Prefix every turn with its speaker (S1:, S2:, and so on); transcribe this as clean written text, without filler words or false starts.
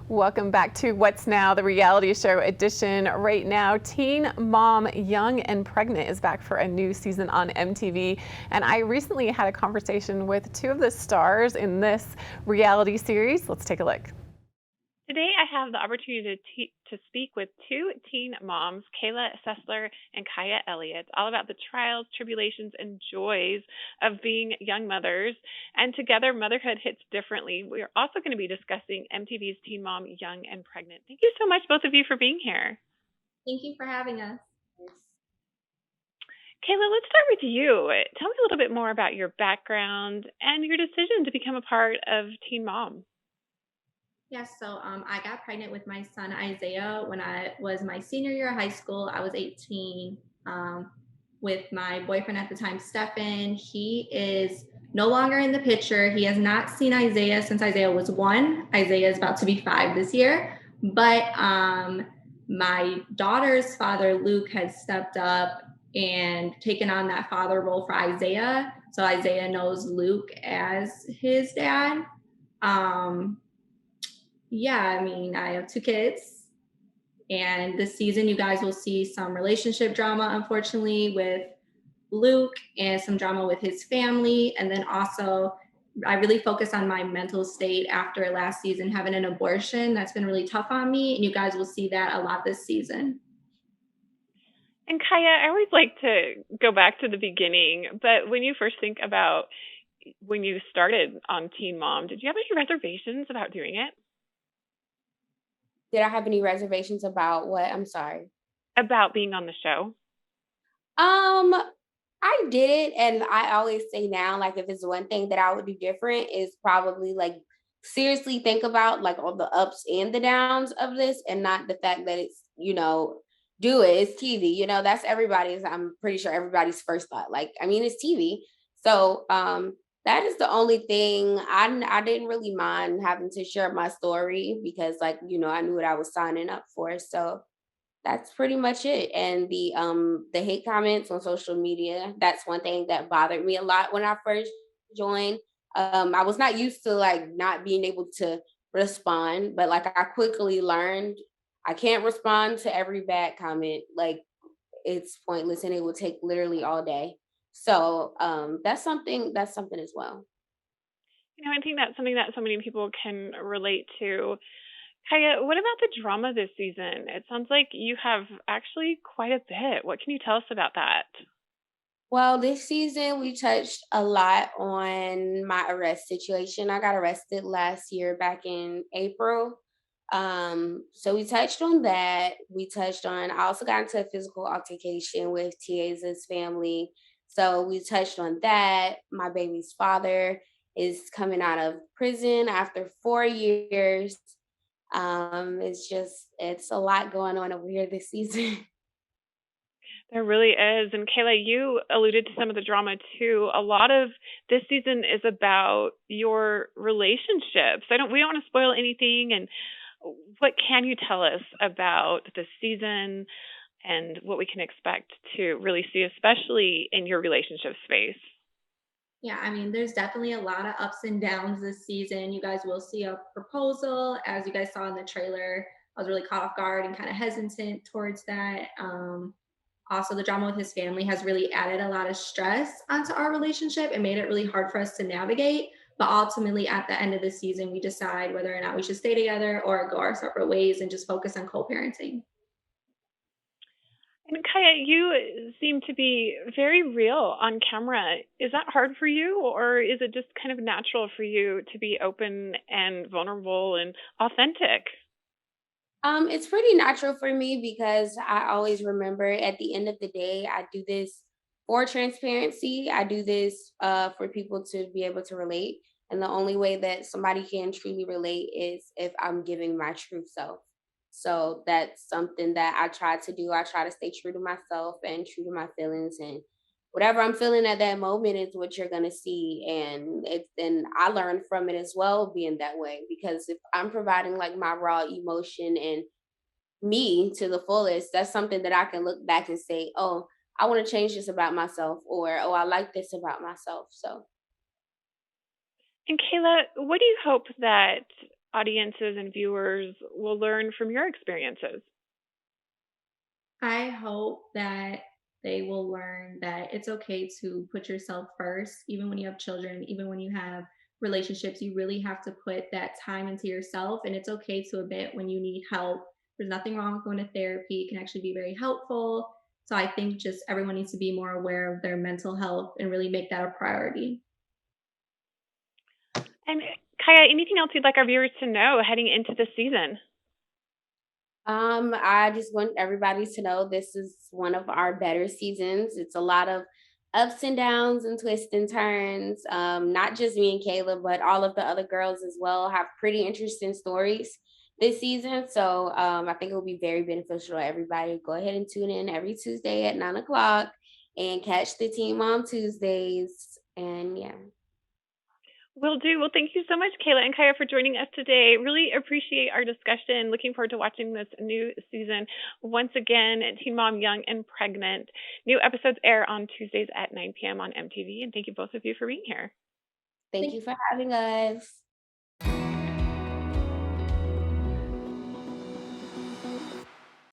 S1: Welcome back to What's Now, the reality show edition. Right now, Teen Mom Young and Pregnant is back for a new season on MTV. And I recently had a conversation with two of the stars in this reality series. Let's take a look. Today, I have the opportunity to speak with two teen moms, Kayla Sessler and Kiaya Elliot, all about the trials, tribulations, and joys of being young mothers. And together, motherhood hits differently. We are also going to be discussing MTV's Teen Mom Young and Pregnant. Thank you so much, both of you, for being here.
S2: Thank you for having us.
S1: Kayla, let's start with you. Tell me a little bit more about your background and your decision to become a part of Teen Mom.
S2: Yes, so I got pregnant with my son Isaiah when I was my senior year of high school. I was 18 with my boyfriend at the time, Stefan. He is no longer in the picture. He has not seen Isaiah since Isaiah was 1. Isaiah is about to be 5 this year. But my daughter's father, Luke, has stepped up and taken on that father role for Isaiah. So Isaiah knows Luke as his dad. Yeah, I mean, I have 2 kids, and this season you guys will see some relationship drama, unfortunately, with Luke and some drama with his family. And then also, I really focus on my mental state after last season having an abortion. That's been really tough on me, and you guys will see that a lot this season.
S1: And Kaya, I always like to go back to the beginning, but when you first think about when you started on Teen Mom, did you have any reservations about doing it?
S3: Did I have any reservations about what? I'm sorry.
S1: About being on the show?
S3: Um, I did it, and I always say now, like if it's one thing that I would do different is probably like seriously think about like all the ups and the downs of this and not the fact that it's, do it. It's TV, that's everybody's, I'm pretty sure everybody's first thought. Like, I mean, it's TV. So that is the only thing. I didn't really mind having to share my story because like, I knew what I was signing up for. So that's pretty much it. And the hate comments on social media, that's one thing that bothered me a lot when I first joined. I was not used to like not being able to respond, but like I quickly learned I can't respond to every bad comment. Like it's pointless and it will take literally all day. So that's something as well.
S1: I think that's something that so many people can relate to. Kaya, what about the drama this season? It sounds like you have actually quite a bit. What can you tell us about that?
S3: Well, this season we touched a lot on my arrest situation. I got arrested last year back in April. So we touched on that. I also got into a physical altercation with TA's family. So we touched on that. My baby's father is coming out of prison after 4 years. It's a lot going on over here this season.
S1: There really is. And Kayla, you alluded to some of the drama too. A lot of this season is about your relationships. We don't want to spoil anything. And what can you tell us about the season and what we can expect to really see, especially in your relationship space?
S2: Yeah, I mean, there's definitely a lot of ups and downs this season. You guys will see a proposal, as you guys saw in the trailer. I was really caught off guard and kind of hesitant towards that. Also, the drama with his family has really added a lot of stress onto our relationship and made it really hard for us to navigate. But ultimately, at the end of the season, we decide whether or not we should stay together or go our separate ways and just focus on co parenting.
S1: And Kaya, you seem to be very real on camera. Is that hard for you, or is it just kind of natural for you to be open and vulnerable and authentic?
S3: It's pretty natural for me because I always remember at the end of the day, I do this for transparency. I do this for people to be able to relate. And the only way that somebody can truly relate is if I'm giving my true self. So that's something that I try to do. I try to stay true to myself and true to my feelings. And whatever I'm feeling at that moment is what you're gonna see. And I learn from it as well being that way. Because if I'm providing like my raw emotion and me to the fullest, that's something that I can look back and say, oh, I want to change this about myself, or oh, I like this about myself. So
S1: And Kayla, what do you hope that audiences and viewers will learn from your experiences?
S2: I hope that they will learn that it's okay to put yourself first, even when you have children, even when you have relationships. You really have to put that time into yourself, and it's okay to admit when you need help. There's nothing wrong with going to therapy, it can actually be very helpful. So I think just everyone needs to be more aware of their mental health and really make that a priority.
S1: And Kaya, anything else you'd like our viewers to know heading into the season?
S3: I just want everybody to know this is one of our better seasons. It's a lot of ups and downs and twists and turns. Not just me and Kayla, but all of the other girls as well have pretty interesting stories this season. So I think it will be very beneficial to everybody. Go ahead and tune in every Tuesday at 9 o'clock and catch the team on Tuesdays. And yeah.
S1: Will do. Well, thank you so much, Kayla and Kaya, for joining us today. Really appreciate our discussion. Looking forward to watching this new season. Once again, Teen Mom Young and Pregnant. New episodes air on Tuesdays at 9 p.m. on MTV. And thank you both of you for being here.
S3: Thank
S2: Thank
S3: you for having us.